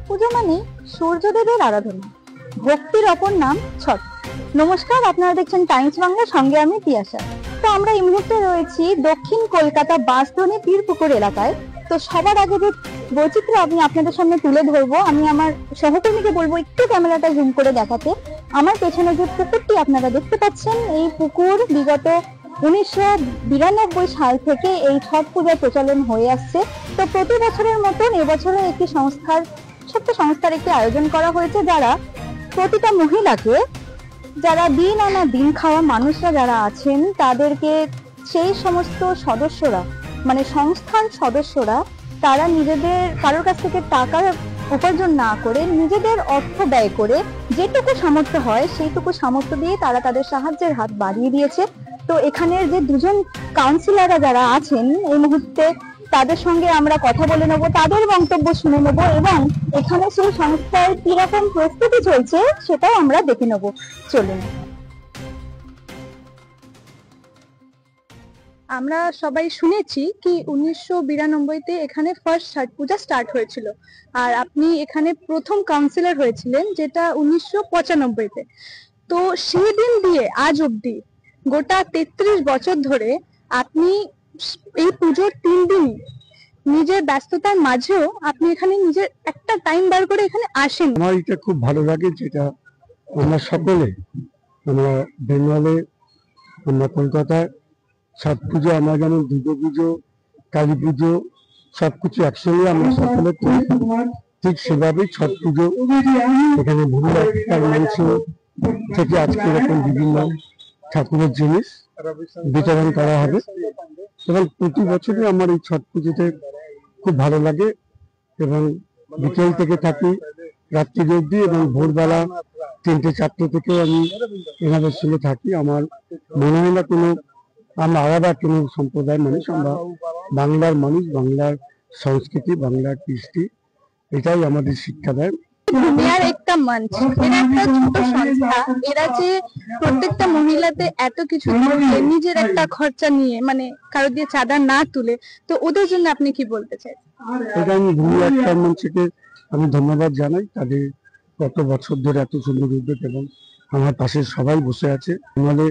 পুজো মানে সূর্যদেবের আরাধনা, ভক্তির অপর নাম ছট। নমস্কার, আপনারা দেখছেন টাইমস বাংলা, সঙ্গে আমি তিয়াশা। তো আমরা এই মুহূর্তে রয়েছি দক্ষিণ কলকাতা বাঁশদ্রোণী পীরপুকুর এলাকায়। তো সবার আগে যে বৈচিত্র্য আমি আপনাদের সামনে তুলে ধরবো, আমি আমার সহকর্মীকে বলবো একটু ক্যামেরাটা জুম করে দেখাতে। আমার পেছনে যে পুকুরটি আপনারা দেখতে পাচ্ছেন, এই পুকুর বিগত 1992 সাল থেকে এই ছট পূজার প্রচলন হয়ে আসছে। তো প্রতি বছরের মতন এবছরে একটি ছোট্ট সংস্থার একটি আয়োজন করা হয়েছে, যারা প্রতিটা মহিলাকে, যারা দিন আনা দিন খাওয়া মানুষরা যারা আছেন, তাদেরকে সেই সমস্ত সদস্যরা, মানে সংস্থার সদস্যরা, তারা নিজেদের কারোর কাছ থেকে টাকা উপার্জন না করে নিজেদের অর্থ ব্যয় করে যেটুকু সামর্থ্য হয় সেইটুকু সামর্থ্য দিয়ে তারা তাদের সাহায্যের হাত বাড়িয়ে দিয়েছে। তো এখানের যে দুজন কাউন্সিলররা যারা আছেন এই মুহূর্তে, তাদের সঙ্গে আমরা কথা বলে নেব, তাদের বক্তব্য শুনে নেব এবং এখানে সেই সংস্থার কিরকম প্রস্তুতি চলছে সেটাও আমরা দেখে নেব। চলুন। আমরা সবাই শুনেছি কি 1992-তে এখানে ফার্স্ট ছট পূজা স্টার্ট হয়েছিল, আর আপনি এখানে প্রথম কাউন্সিলর হয়েছিলেন, যেটা 1995-তে। তো সেই দিন দিয়ে আজ অব্দি গোটা 33 বছর ধরে আপনি এই পুজোর 3 দিন নিজের ব্যস্ততার মাঝেও আপনি এখানে নিজের একটা টাইম বার করে এখানে আসেন। আমার এটা খুব ভালো লাগে, যেটা আমরা সকলে, আমরা বেঙ্গলে, আমরা কলকাতায় ছট পুজো, আমরা যেমন দুর্গা পুজো, কালী পুজো সবকিছু একসঙ্গে আমরা সকলে করি, ঠিক সেভাবেই ছট পুজো এখানে ভূমিকার মঞ্চ থেকে আজকে এরকম বিভিন্ন ঠাকুরের জিনিস বিতরণ করা হবে। এবং প্রতি বছরই আমার এই ছট পুজোতে খুব ভালো লাগে এবং বিকেল থেকে থাকি রাত্রি অবধি, এবং ভোরবেলা 3টে-4টে থেকেও আমি এনাদের সঙ্গে থাকি। আমার মনে হয় না আমরা আলাদা কোনো সম্প্রদায়ের মানুষ, আমরা বাংলার মানুষ, বাংলার সংস্কৃতি, বাংলার কৃষ্টি, এটাই আমাদের শিক্ষা দেয়। দুনিয়ার একটা মঞ্চ, এরা একটা ছোট সংস্থা, এরা যে প্রত্যেকটা মহিলাতে এত কিছু নিজের একটা খরচা নিয়ে, মানে কারো দিয়ে চাঁদা না তুলে, তো ওদের জন্য আপনি কি বলতে চাই? এটা আমি ভূমি একটা মঞ্চকে আমি ধন্যবাদ জানাই, তাদের কত বছর ধরে এত সুন্দর উদ্যোগ, এবং আমার পাশে সবাই বসে আছে, নাহলে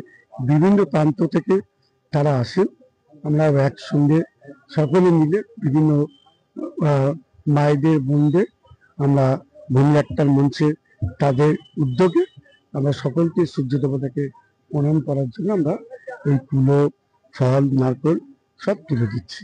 বিভিন্ন প্রান্ত থেকে তারা আসেন। আমরা একসঙ্গে সকলে মিলে বিভিন্ন মায়েদের, বোনদের আমরা ভূমি একটার মঞ্চে তাদের উদ্যোগে আমরা সকলকে সূর্য দেবতাকে প্রণাম করার জন্য আমরা এই কুলো, ফল, নারকেল সব তুলে দিচ্ছি।